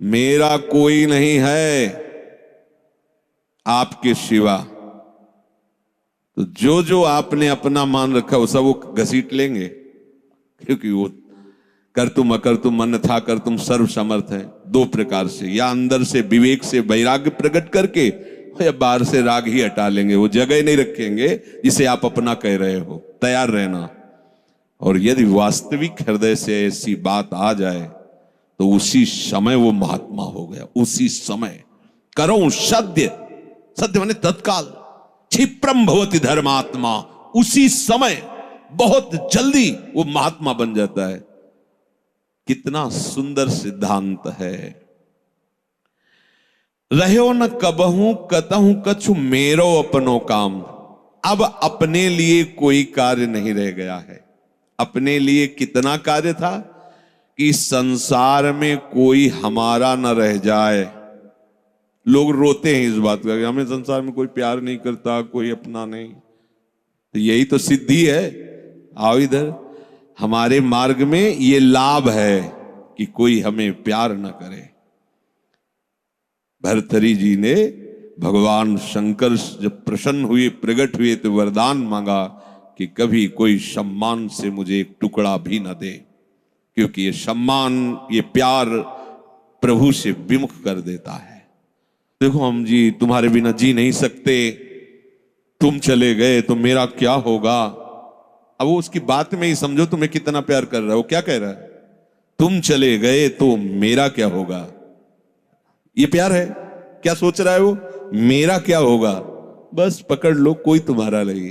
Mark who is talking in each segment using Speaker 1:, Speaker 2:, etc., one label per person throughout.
Speaker 1: मेरा कोई नहीं है आपके सिवा। तो जो जो आपने अपना मान रखा वो सब वो घसीट लेंगे, क्योंकि वो कर तुम अकर तुम मन था कर तुम सर्व समर्थ है। दो प्रकार से, या अंदर से विवेक से वैराग्य प्रकट करके, या बाहर से राग ही हटा लेंगे। वो जगह नहीं रखेंगे जिसे आप अपना कह रहे हो। तैयार रहना। और यदि वास्तविक हृदय से ऐसी बात आ जाए तो उसी समय वो महात्मा हो गया। उसी समय करो सद्य, सद्य माने तत्काल, क्षिप्रम भवति धर्मात्मा। उसी समय बहुत जल्दी वो महात्मा बन जाता है। कितना सुंदर सिद्धांत है। रहो न कबहू कतहू कछु मेरो अपनो काम। अब अपने लिए कोई कार्य नहीं रह गया है। अपने लिए कितना कार्य था कि संसार में कोई हमारा न रह जाए। लोग रोते हैं इस बात का कि हमें संसार में कोई प्यार नहीं करता, कोई अपना नहीं। तो यही तो सिद्धि है। आओ इधर, हमारे मार्ग में ये लाभ है कि कोई हमें प्यार न करे। भर्तृहरि जी ने भगवान शंकर जब प्रसन्न हुए, प्रकट हुए, तो वरदान मांगा कि कभी कोई सम्मान से मुझे एक टुकड़ा भी न दे, क्योंकि ये सम्मान, ये प्यार प्रभु से विमुख कर देता है। देखो हम जी तुम्हारे बिना जी नहीं सकते, तुम चले गए तो मेरा क्या होगा। अब वो उसकी बात में ही समझो तुम्हें कितना प्यार कर रहा है। वो क्या कह रहा है? तुम चले गए तो मेरा क्या होगा। ये प्यार है। क्या सोच रहा है वो? मेरा क्या होगा। बस पकड़ लो, कोई तुम्हारा नहीं।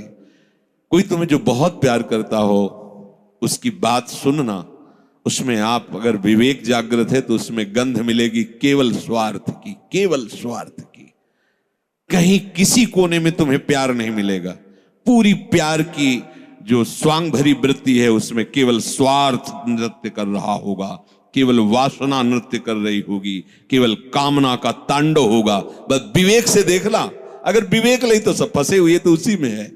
Speaker 1: कोई तुम्हें जो बहुत प्यार करता हो उसकी बात सुनना, उसमें आप अगर विवेक जागृत है तो उसमें गंध मिलेगी केवल स्वार्थ की, केवल स्वार्थ की। कहीं किसी कोने में तुम्हें प्यार नहीं मिलेगा। पूरी प्यार की जो स्वांग भरी वृत्ति है उसमें केवल स्वार्थ नृत्य कर रहा होगा, केवल वासना नृत्य कर रही होगी, केवल कामना का तांडव होगा। बस विवेक से देखना। अगर विवेक नहीं तो सब फंसे हुए तो उसी में है।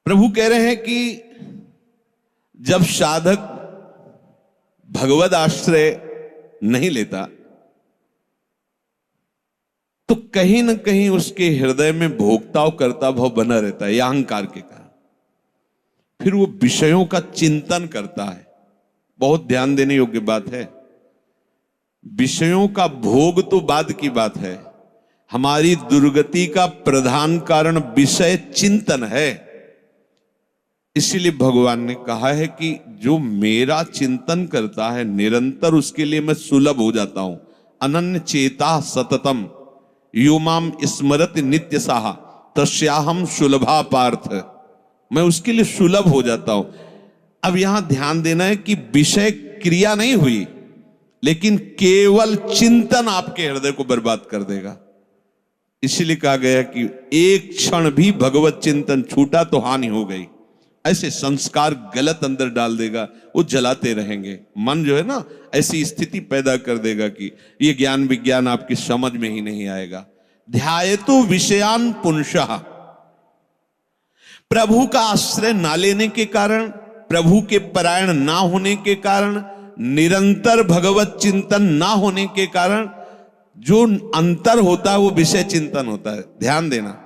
Speaker 1: प्रभु कह रहे हैं कि जब साधक भगवद आश्रय नहीं लेता तो कहीं ना कहीं उसके हृदय में भोक्ता और कर्ता भाव बना रहता है, यह अहंकार के कारण। फिर वो विषयों का चिंतन करता है। बहुत ध्यान देने योग्य बात है। विषयों का भोग तो बाद की बात है। हमारी दुर्गति का प्रधान कारण विषय चिंतन है। इसीलिए भगवान ने कहा है कि जो मेरा चिंतन करता है निरंतर, उसके लिए मैं सुलभ हो जाता हूं। अनन्य चेता सततम यो माम स्मरत नित्य साहा तस्याहम सुलभा पार्थ। मैं उसके लिए सुलभ हो जाता हूं। अब यहां ध्यान देना है कि विषय क्रिया नहीं हुई, लेकिन केवल चिंतन आपके हृदय को बर्बाद कर देगा। इसीलिए कहा गया कि एक क्षण भी भगवत चिंतन छूटा तो हानि हो गई। ऐसे संस्कार गलत अंदर डाल देगा, वो जलाते रहेंगे। मन जो है ना, ऐसी स्थिति पैदा कर देगा कि ये ज्ञान विज्ञान आपकी समझ में ही नहीं आएगा। ध्यायतु विषयान पुंसः। प्रभु का आश्रय ना लेने के कारण, प्रभु के परायण ना होने के कारण, निरंतर भगवत चिंतन ना होने के कारण जो अंतर होता है वो विषय चिंतन होता है। ध्यान देना।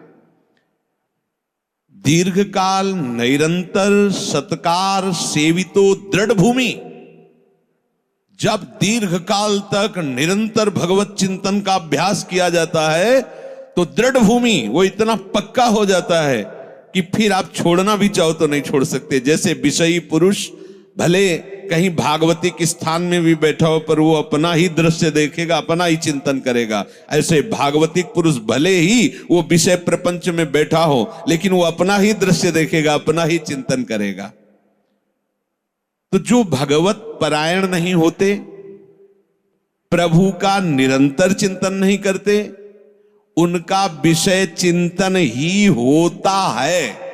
Speaker 1: दीर्घकाल निरंतर सत्कार सेवितो दृढ़ भूमि। जब दीर्घकाल तक निरंतर भगवत चिंतन का अभ्यास किया जाता है तो दृढ़ भूमि वो इतना पक्का हो जाता है कि फिर आप छोड़ना भी चाहो तो नहीं छोड़ सकते। जैसे विषयी पुरुष भले कहीं भागवतिक स्थान में भी बैठा हो पर वो अपना ही दृश्य देखेगा, अपना ही चिंतन करेगा। ऐसे भागवतिक पुरुष भले ही वो विषय प्रपंच में बैठा हो लेकिन वो अपना ही दृश्य देखेगा, अपना ही चिंतन करेगा। तो जो भगवत परायण नहीं होते, प्रभु का निरंतर चिंतन नहीं करते, उनका विषय चिंतन ही होता है।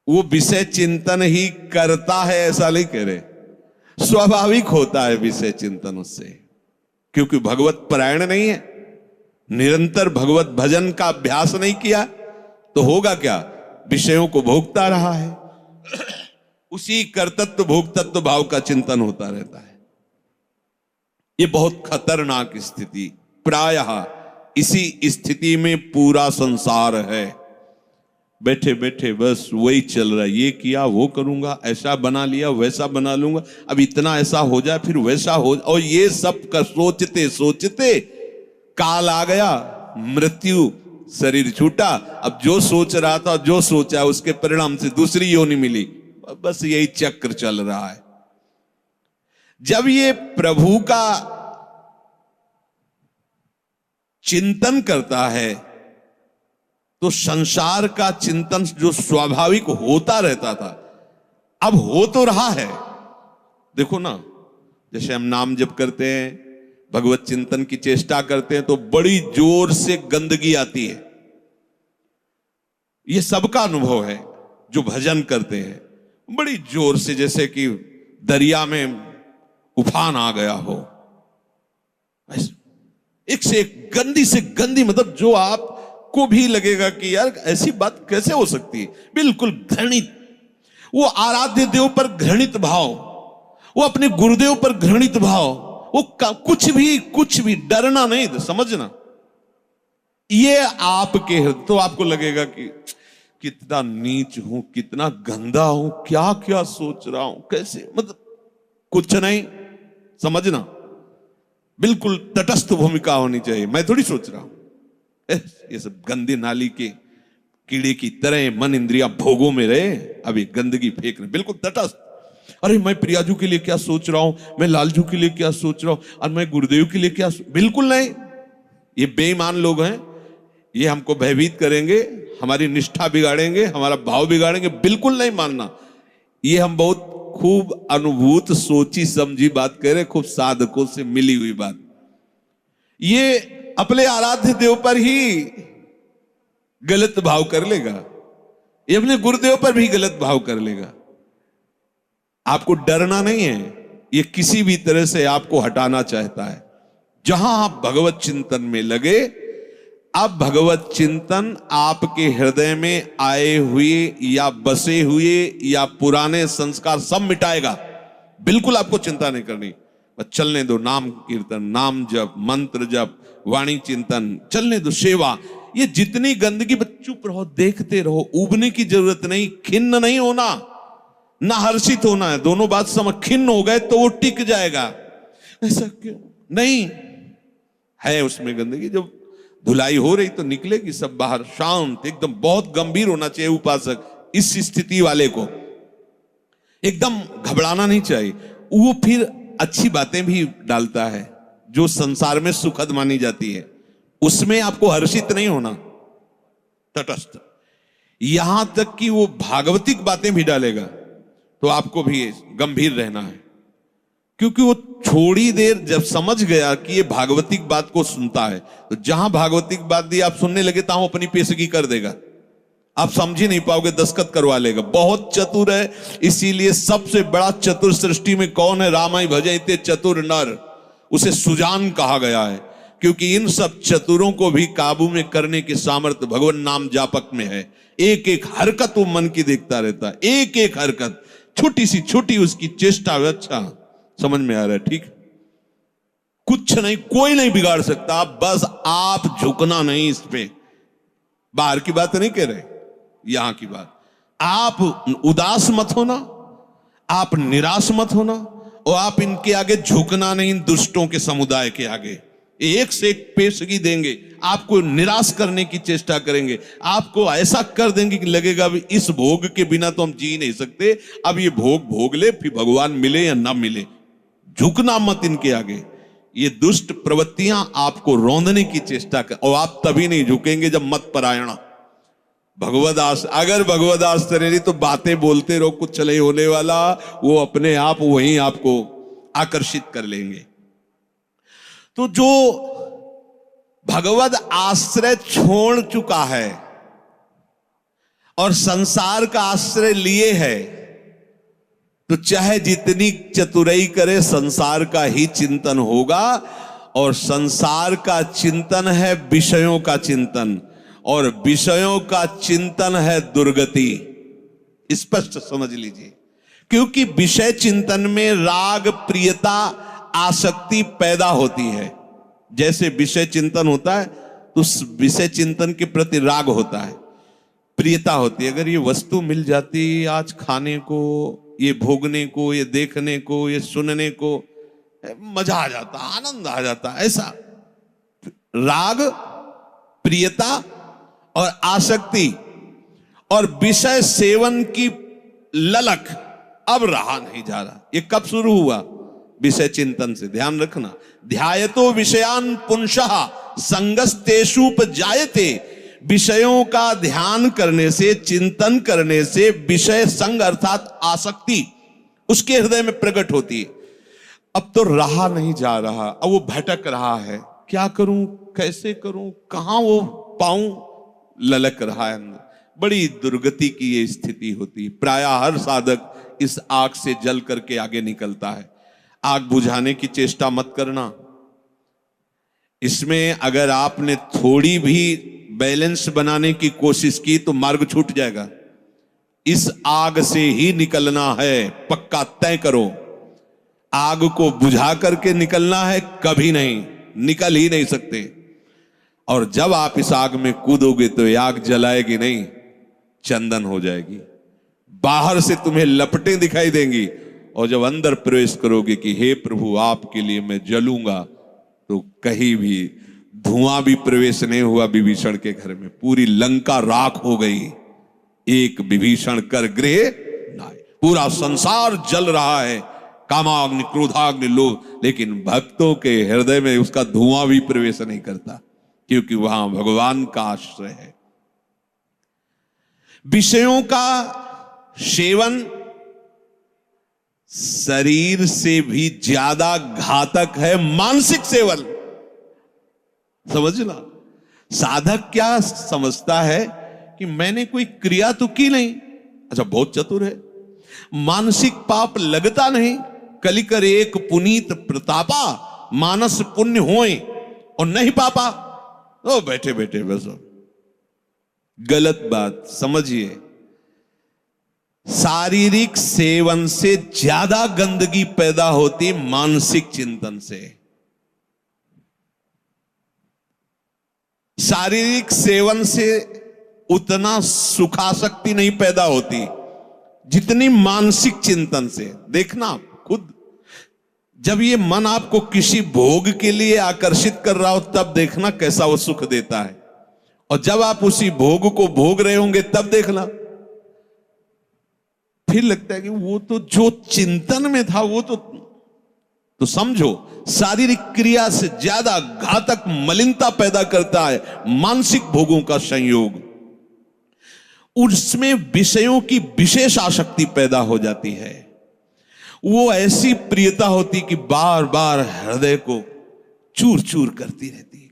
Speaker 1: वो विषय चिंतन ही करता है ऐसा नहीं कह रहे। स्वाभाविक होता है विषय चिंतन उससे, क्योंकि भगवत परायण नहीं है, निरंतर भगवत भजन का अभ्यास नहीं किया तो होगा क्या? विषयों को भोगता रहा है। उसी कर्तृत्व भोक्तत्व भाव का चिंतन होता रहता है। ये बहुत खतरनाक स्थिति, प्रायः इसी स्थिति में पूरा संसार है। बैठे बैठे बस वही चल रहा है, ये किया वो करूंगा, ऐसा बना लिया वैसा बना लूंगा, अब इतना ऐसा हो जाए फिर वैसा हो, और ये सब का सोचते सोचते काल आ गया, मृत्यु, शरीर छूटा। अब जो सोच रहा था, जो सोचा, उसके परिणाम से दूसरी योनि मिली। बस यही चक्र चल रहा है। जब ये प्रभु का चिंतन करता है तो संसार का चिंतन जो स्वाभाविक होता रहता था, अब हो तो रहा है। देखो ना, जैसे हम नाम जप करते हैं, भगवत चिंतन की चेष्टा करते हैं, तो बड़ी जोर से गंदगी आती है। ये सबका अनुभव है जो भजन करते हैं, बड़ी जोर से, जैसे कि दरिया में उफान आ गया हो, एक से एक गंदी से गंदी, मतलब जो आपको भी लगेगा कि यार ऐसी बात कैसे हो सकती है, बिल्कुल घृणित। वो आराध्य देव पर घृणित भाव, वो अपने गुरुदेव पर घृणित भाव, वो कुछ भी डरना नहीं, समझना। ये आपके हृदय, तो आपको लगेगा कि कितना नीच हूं, कितना गंदा हूं, क्या क्या सोच रहा हूं, कैसे, मतलब कुछ नहीं, समझना। बिल्कुल तटस्थ भूमिका होनी चाहिए। मैं थोड़ी सोच रहा हूं ये सब गंदे नाली के कीड़े की तरह मन इंद्रिया भोगों में रहे, अभी गंदगी फेंक रहे, बिल्कुल तटस्थ। अरे मैं प्रियाजू के लिए क्या सोच रहा हूं, मैं लालजू के लिए क्या सोच रहा हूं, और मैं गुरुदेव के लिए क्या, बिल्कुल नहीं। ये बेईमान लोग हैं, ये हमको भयभीत करेंगे, हमारी निष्ठा बिगाड़ेंगे, हमारा भाव बिगाड़ेंगे, बिल्कुल नहीं मानना। ये हम बहुत खूब अनुभूत सोची समझी बात कह रहे, खूब साधकों से मिली हुई बात। ये अपने आराध्य देव पर ही गलत भाव कर लेगा, ये अपने गुरुदेव पर भी गलत भाव कर लेगा। आपको डरना नहीं है, ये किसी भी तरह से आपको हटाना चाहता है। जहां आप भगवत चिंतन में लगे, अब भगवत चिंतन आपके हृदय में आए हुए या बसे हुए या पुराने संस्कार सब मिटाएगा। बिल्कुल आपको चिंता नहीं करनी, बस चलने दो। नाम कीर्तन, नाम जप, मंत्र जप, वाणी चिंतन, चलने दो। सेवा, ये जितनी गंदगी, बस चुप रहो, देखते रहो। उबने की जरूरत नहीं, खिन्न नहीं होना, ना हर्षित होना है। दोनों बात समझ, खिन्न हो गए तो वो टिक जाएगा। ऐसा क्यों नहीं है, उसमें गंदगी। जब धुलाई हो रही तो निकलेगी सब बाहर, शांत एकदम। बहुत गंभीर होना चाहिए उपासक, इस स्थिति वाले को एकदम घबराना नहीं चाहिए। वो फिर अच्छी बातें भी डालता है जो संसार में सुखद मानी जाती है, उसमें आपको हर्षित नहीं होना, तटस्थ। यहां तक कि वो भागवतिक बातें भी डालेगा तो आपको भी गंभीर रहना है, क्योंकि वो थोड़ी देर जब समझ गया कि ये भागवतिक बात को सुनता है, तो जहां भागवतिक बात दी आप सुनने लगे, तो अपनी पेशगी कर देगा। आप समझ ही नहीं पाओगे, दस्तखत करवा लेगा। बहुत चतुर है, इसीलिए सबसे बड़ा चतुर सृष्टि में कौन है? रामाय भजते चतुर नर, उसे सुजान कहा गया है, क्योंकि इन सब चतुरों को भी काबू में करने की सामर्थ्य भगवान नाम जापक में है। एक एक हरकत वो मन की देखता रहता है, एक एक हरकत, छोटी सी छोटी उसकी चेष्टा। अच्छा समझ में आ रहा है, ठीक। कुछ नहीं, कोई नहीं बिगाड़ सकता, बस आप झुकना नहीं इस पे। बाहर की बात नहीं कह रहे, यहां की बात। आप उदास मत होना, आप निराश मत होना, और आप इनके आगे झुकना नहीं, इन दुष्टों के समुदाय के आगे। एक से एक पेशगी देंगे, आपको निराश करने की चेष्टा करेंगे, आपको ऐसा कर देंगे कि लगेगा भी इस भोग के बिना तो हम जी नहीं सकते, अब ये भोग भोग ले, फिर भगवान मिले या ना मिले। झुकना मत इनके आगे। ये दुष्ट प्रवृत्तियां आपको रौंदने की चेष्टा कर, और आप तभी नहीं झुकेंगे जब मत परायण भगवदास। अगर भगवदास तेरे तो बातें बोलते रहो, कुछ नहीं होने वाला, वो अपने आप वहीं आपको आकर्षित कर लेंगे। तो जो भगवद आश्रय छोड़ चुका है और संसार का आश्रय लिए है, तो चाहे जितनी चतुराई करे, संसार का ही चिंतन होगा। और संसार का चिंतन है विषयों का चिंतन, और विषयों का चिंतन है दुर्गति। स्पष्ट समझ लीजिए, क्योंकि विषय चिंतन में राग, प्रियता आसक्ति पैदा होती है। जैसे विषय चिंतन होता है तो उस विषय चिंतन के प्रति राग होता है, प्रियता होती है। अगर ये वस्तु मिल जाती आज खाने को, ये भोगने को, ये देखने को, ये सुनने को, मजा आ जाता, आनंद आ जाता। ऐसा राग, प्रियता और आसक्ति और विषय सेवन की ललक अब रहा नहीं जा रहा। ये कब शुरू हुआ? विषय चिंतन से। ध्यान रखना, ध्यायतो विषयान पुंसः संगस्तेषुपजायते। विषयों का ध्यान करने से, चिंतन करने से विषय संग अर्थात आसक्ति उसके हृदय में प्रकट होती है। अब तो रहा नहीं जा रहा, अब वो भटक रहा है, क्या करूं, कैसे करूं, कहां वो पाऊं, ललक रहा है अंदर। बड़ी दुर्गति की ये स्थिति होती है। प्रायः हर साधक इस आग से जल करके आगे निकलता है। आग बुझाने की चेष्टा मत करना। इसमें अगर आपने थोड़ी भी बैलेंस बनाने की कोशिश की तो मार्ग छूट जाएगा। इस आग से ही निकलना है, पक्का तय करो। आग को बुझा करके निकलना है, कभी नहीं, निकल ही नहीं सकते। और जब आप इस आग में कूदोगे तो ये आग जलाएगी नहीं, चंदन हो जाएगी। बाहर से तुम्हें लपटें दिखाई देंगी और जब अंदर प्रवेश करोगे कि हे प्रभु आपके लिए मैं जलूंगा, तो कहीं भी धुआं भी प्रवेश नहीं हुआ विभीषण के घर में। पूरी लंका राख हो गई, एक विभीषण कर गृह नाय। पूरा संसार जल रहा है, कामाग्नि, क्रोधाग्नि, लोभ, लेकिन भक्तों के हृदय में उसका धुआं भी प्रवेश नहीं करता, क्योंकि वहां भगवान का आश्रय है। विषयों का सेवन शरीर से भी ज्यादा घातक है मानसिक सेवन। समझना, साधक क्या समझता है कि मैंने कोई क्रिया तो की नहीं, अच्छा बहुत चतुर है, मानसिक पाप लगता नहीं, कलिकर एक पुनीत प्रतापा, मानस पुण्य होए और नहीं पापा। ओ बैठे बैठे बस, गलत बात समझिए। शारीरिक सेवन से ज्यादा गंदगी पैदा होती मानसिक चिंतन से। शारीरिक सेवन से उतना सुखासक्ति नहीं पैदा होती जितनी मानसिक चिंतन से। देखना खुद, जब ये मन आपको किसी भोग के लिए आकर्षित कर रहा हो तब देखना कैसा वो सुख देता है, और जब आप उसी भोग को भोग रहे होंगे तब देखना फिर लगता है कि वो तो जो चिंतन में था वो तो समझो शारीरिक क्रिया से ज्यादा घातक मलिनता पैदा करता है मानसिक भोगों का संयोग। उसमें विषयों की विशेष आसक्ति पैदा हो जाती है। वो ऐसी प्रियता होती कि बार बार हृदय को चूर चूर करती रहती है।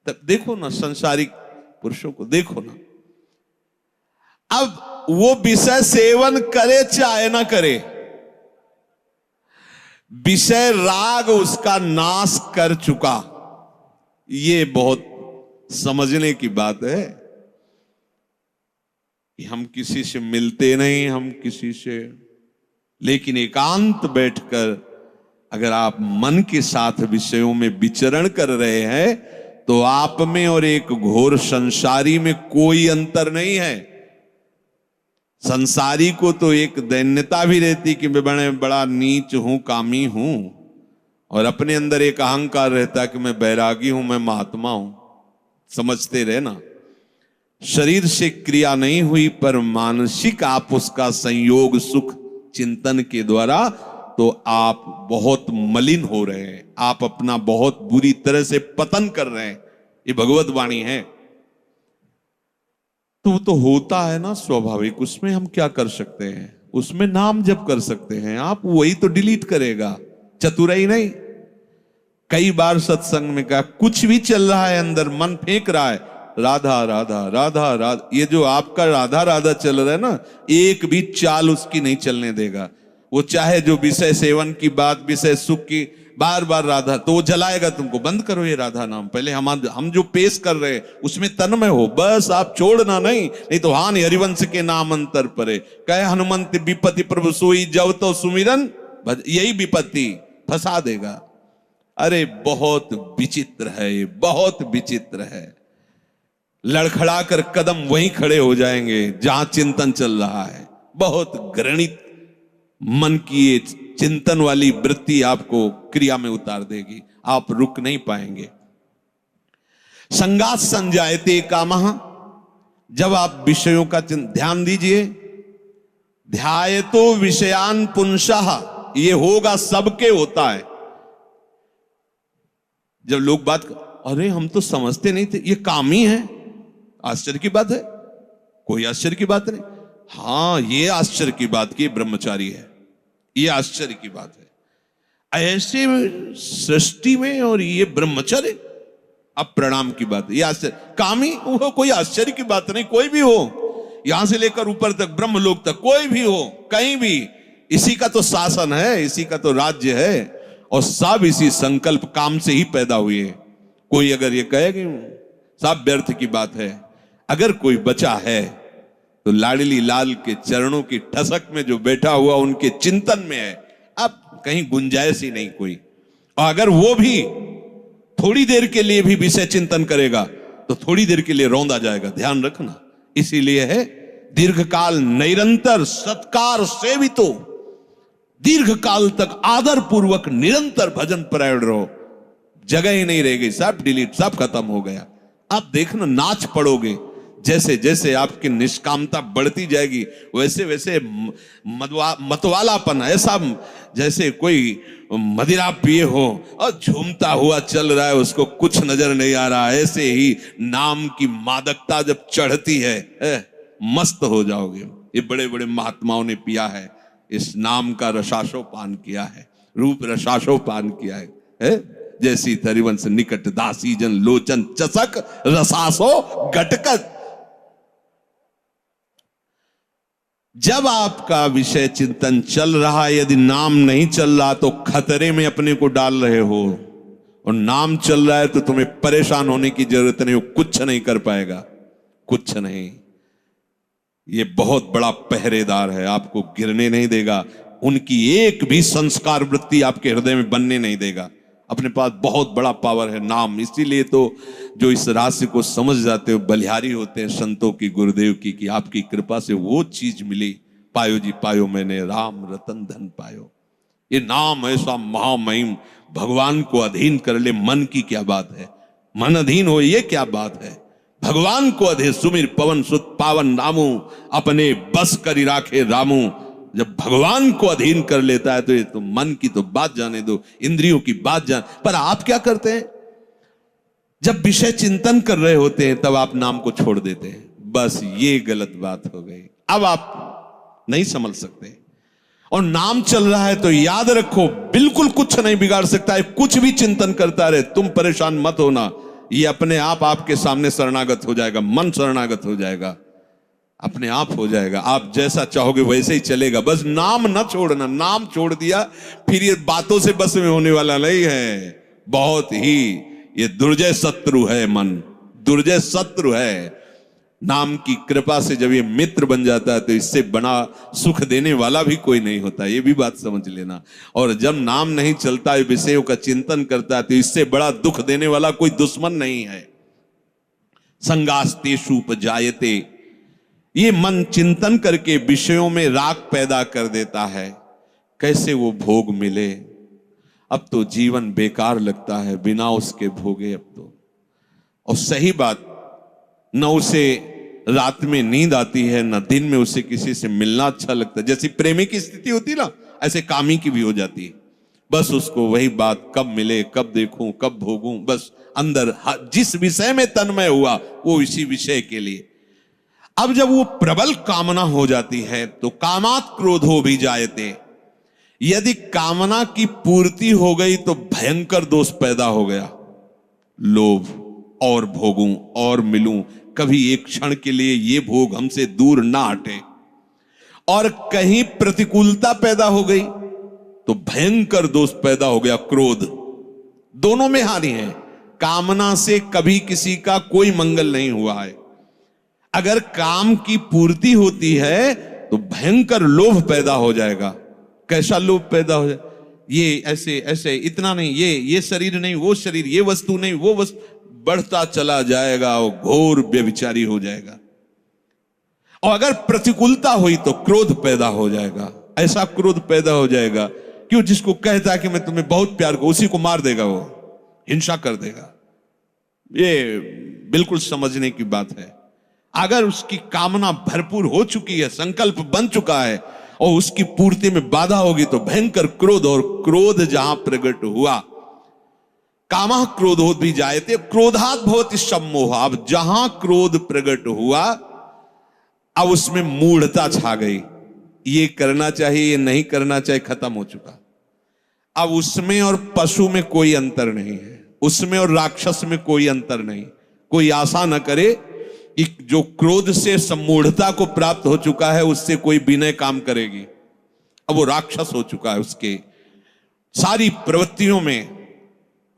Speaker 1: तब देखो ना संसारिक पुरुषों को, देखो ना, अब वो विषय सेवन करे चाहे ना करे, विषय राग उसका नाश कर चुका। ये बहुत समझने की बात है कि हम किसी से मिलते नहीं, हम किसी से, लेकिन एकांत बैठकर अगर आप मन के साथ विषयों में विचरण कर रहे हैं तो आप में और एक घोर संसारी में कोई अंतर नहीं है। संसारी को तो एक दैन्यता भी रहती कि मैं बड़ा नीच हूं, कामी हूं, और अपने अंदर एक अहंकार रहता कि मैं बैरागी हूं, मैं महात्मा हूं। समझते रहे ना, शरीर से क्रिया नहीं हुई पर मानसिक आप उसका संयोग सुख चिंतन के द्वारा, तो आप बहुत मलिन हो रहे हैं, आप अपना बहुत बुरी तरह से पतन कर रहे हैं। ये भगवत वाणी है। तो होता है ना स्वाभाविक, उसमें हम क्या कर सकते हैं, उसमें नाम जप कर सकते हैं। आप वही तो डिलीट करेगा, चतुराई नहीं। कई बार सत्संग में कहा, कुछ भी चल रहा है अंदर, मन फेंक रहा है राधा राधा राधा राधा, ये जो आपका राधा राधा चल रहा है ना, एक भी चाल उसकी नहीं चलने देगा। वो चाहे जो विषय सेवन की बात, विषय सुख की, बार बार राधा, तो वो जलाएगा तुमको। बंद करो ये राधा नाम, पहले हम जो पेश कर रहे हैं उसमें तन्मय हो, बस आप छोड़ना नहीं तो हानि हरिवंश के नाम अंतर परे। कहे हनुमंत विपत्ति प्रभु सोई, जब तो सुमिरन, यही विपत्ति फंसा देगा। अरे बहुत विचित्र है, ये बहुत विचित्र है। लड़खड़ा कर कदम वहीं खड़े हो जाएंगे जहां चिंतन चल रहा है। बहुत घृणित मन की ये चिंतन वाली वृत्ति आपको क्रिया में उतार देगी, आप रुक नहीं पाएंगे। संगात संजायते कामः, जब आप विषयों का ध्यान दीजिए। ध्यायतो विषयान पुंसः, ये होगा, सबके होता है। जब लोग बात अरे हम तो समझते नहीं थे, ये काम ही है, आश्चर्य की बात है, कोई आश्चर्य की बात नहीं। हां, ये आश्चर्य की बात की ब्रह्मचारी है, ये आश्चर्य की बात है। ऐसे सृष्टि में और ये ब्रह्मचर्य, अब प्रणाम की बात है। ये आश्चर्य, कामी वो कोई आश्चर्य की बात नहीं। कोई भी हो, यहां से लेकर ऊपर तक, ब्रह्मलोक तक, कोई भी हो, कहीं भी, इसी का तो शासन है, इसी का तो राज्य है, और सब इसी संकल्प काम से ही पैदा हुए। कोई अगर ये कहे कि सब व्यर्थ की बात है, अगर कोई बचा है तो लाडली लाल के चरणों की ठसक में जो बैठा हुआ उनके चिंतन में है। अब कहीं गुंजाइश ही नहीं कोई। और अगर वो भी थोड़ी देर के लिए भी विषय चिंतन करेगा तो थोड़ी देर के लिए रौंदा जाएगा, ध्यान रखना। इसीलिए है दीर्घकाल निरंतर सत्कार सेवितो, दीर्घ काल तक आदर पूर्वक निरंतर भजन परायण रहो। जगह ही नहीं रह गई, सब डिलीट, सब खत्म हो गया। आप देखना, नाच पड़ोगे। जैसे जैसे आपकी निष्कामता बढ़ती जाएगी वैसे वैसे मतवालापन, ऐसा जैसे कोई मदिरा पिए हो और झूमता हुआ चल रहा है, उसको कुछ नजर नहीं आ रहा। ऐसे ही नाम की मादकता जब चढ़ती है, मस्त हो जाओगे। ये बड़े बड़े महात्माओं ने पिया है, इस नाम का रसाशोपान किया है, रूप रसाशोपान किया है। जैसी थरिवंश निकट दासी जन लोचन चसक रसासो घटकत। जब आपका विषय चिंतन चल रहा है, यदि नाम नहीं चल रहा तो खतरे में अपने को डाल रहे हो, और नाम चल रहा है तो तुम्हें परेशान होने की जरूरत नहीं हो, कुछ नहीं कर पाएगा, कुछ नहीं। ये बहुत बड़ा पहरेदार है, आपको गिरने नहीं देगा, उनकी एक भी संस्कार वृत्ति आपके हृदय में बनने नहीं देगा। अपने पास बहुत बड़ा पावर है नाम। इसीलिए तो जो इस रहस्य को समझ जाते हो बलिहारी होते हैं संतों की, गुरुदेव की, कि आपकी कृपा से वो चीज मिली। पायो जी पायो मैंने राम रतन धन पायो। ये नाम ऐसा महामहिम, भगवान को अधीन कर ले, मन की क्या बात है, मन अधीन हो, ये क्या बात है। भगवान को अधे सुमिर पवन सुत पावन नामू, अपने बस करी राखे रामू। जब भगवान को अधीन कर लेता है तो ये तो मन की तो बात जाने दो, इंद्रियों की बात जान। पर आप क्या करते हैं, जब विषय चिंतन कर रहे होते हैं तब आप नाम को छोड़ देते हैं। बस ये गलत बात हो गई, अब आप नहीं समझ सकते। और नाम चल रहा है तो याद रखो, बिल्कुल कुछ नहीं बिगाड़ सकता है, कुछ भी चिंतन करता रहे, तुम परेशान मत होना। ये अपने आप आपके सामने शरणागत हो जाएगा, मन शरणागत हो जाएगा, अपने आप हो जाएगा। आप जैसा चाहोगे वैसे ही चलेगा। बस नाम न छोड़ना, नाम छोड़ दिया फिर ये बातों से बस में होने वाला नहीं है। बहुत ही ये दुर्जय शत्रु है, मन दुर्जय शत्रु है। नाम की कृपा से जब ये मित्र बन जाता है तो इससे बड़ा सुख देने वाला भी कोई नहीं होता, ये भी बात समझ लेना। और जब नाम नहीं चलता है, विषयों का चिंतन करता है, तो इससे बड़ा दुख देने वाला कोई दुश्मन नहीं है। संगास्तेषु उपजायते, ये मन चिंतन करके विषयों में राग पैदा कर देता है। कैसे वो भोग मिले, अब तो जीवन बेकार लगता है बिना उसके भोगे। अब तो, और सही बात, न उसे रात में नींद आती है, न दिन में उसे किसी से मिलना अच्छा लगता है। जैसी प्रेमी की स्थिति होती है ना, ऐसे कामी की भी हो जाती है। बस उसको वही बात, कब मिले, कब देखूं, कब भोगूं, बस अंदर जिस विषय में तन्मय हुआ वो इसी विषय के लिए। अब जब वो प्रबल कामना हो जाती है तो कामात क्रोधो भी जायते। यदि कामना की पूर्ति हो गई तो भयंकर दोष पैदा हो गया, लोभ, और भोगूं और मिलूं, कभी एक क्षण के लिए ये भोग हमसे दूर ना हटे। और कहीं प्रतिकूलता पैदा हो गई तो भयंकर दोष पैदा हो गया, क्रोध। दोनों में हानि है। कामना से कभी किसी का कोई मंगल नहीं हुआ है। अगर काम की पूर्ति होती है तो भयंकर लोभ पैदा हो जाएगा। कैसा लोभ पैदा हो जाए, ये ऐसे ऐसे, इतना नहीं, ये शरीर नहीं, वो शरीर, ये वस्तु नहीं, वो वस्तु, बढ़ता चला जाएगा, वो घोर व्यभिचारी हो जाएगा। और अगर प्रतिकूलता हुई तो क्रोध पैदा हो जाएगा। ऐसा क्रोध पैदा हो जाएगा कि जिसको कहता है कि मैं तुम्हें बहुत प्यार करूं, उसी को मार देगा, वो हिंसा कर देगा। ये बिल्कुल समझने की बात है। अगर उसकी कामना भरपूर हो चुकी है, संकल्प बन चुका है और उसकी पूर्ति में बाधा होगी तो भयंकर क्रोध, और क्रोध जहां प्रकट हुआ, कामः क्रोधोद भी जायते क्रोधात् भवति सम्मोह। अब जहां क्रोध प्रकट हुआ, अब उसमें मूढ़ता छा गई। ये करना चाहिए, ये नहीं करना चाहिए, खत्म हो चुका। अब उसमें और पशु में कोई अंतर नहीं है, उसमें और राक्षस में कोई अंतर नहीं। कोई आशा न करे कि जो क्रोध से सम्मूढ़ता को प्राप्त हो चुका है उससे कोई विनय काम करेगी। अब वो राक्षस हो चुका है, उसके सारी प्रवृत्तियों में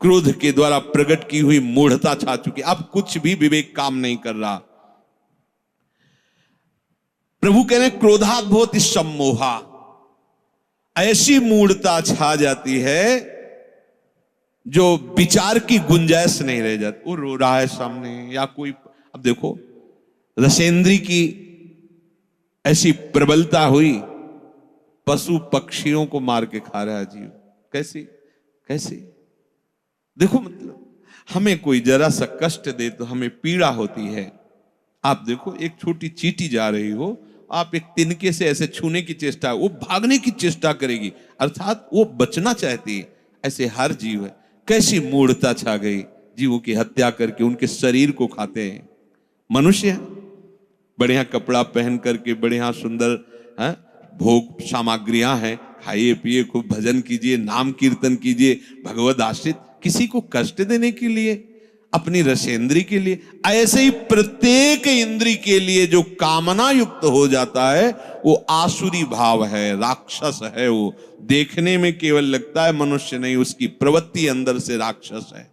Speaker 1: क्रोध के द्वारा प्रकट की हुई मूढ़ता छा चुकी। अब कुछ भी विवेक काम नहीं कर रहा। प्रभु कह रहे हैं क्रोधात् भवति सम्मोहा। ऐसी मूढ़ता छा जाती है जो विचार की गुंजाइश नहीं रह जाती। वो रो रहा है सामने, या कोई, अब देखो रसेंद्री की ऐसी प्रबलता हुई, पशु पक्षियों को मार के खा रहा है जीव। कैसी कैसी, देखो मतलब हमें कोई जरा सा कष्ट दे तो हमें पीड़ा होती है। आप देखो एक छोटी चींटी जा रही हो, आप एक तिनके से ऐसे छूने की चेष्टा, वो भागने की चेष्टा करेगी, अर्थात वो बचना चाहती है। ऐसे हर जीव है। कैसी मूढ़ता छा गई, जीवों की हत्या करके उनके शरीर को खाते हैं। मनुष्य बढ़िया कपड़ा पहन करके, बढ़िया सुंदर भोग सामग्रियां हैं, खाइए पिए, खूब भजन कीजिए, नाम कीर्तन कीजिए, भगवद आश्रित, किसी को कष्ट देने के लिए, अपनी रसेंद्री के लिए। ऐसे ही प्रत्येक इंद्री के लिए जो कामना युक्त हो जाता है वो आसुरी भाव है, राक्षस है। वो देखने में केवल लगता है मनुष्य नहीं, उसकी प्रवृत्ति अंदर से राक्षस है।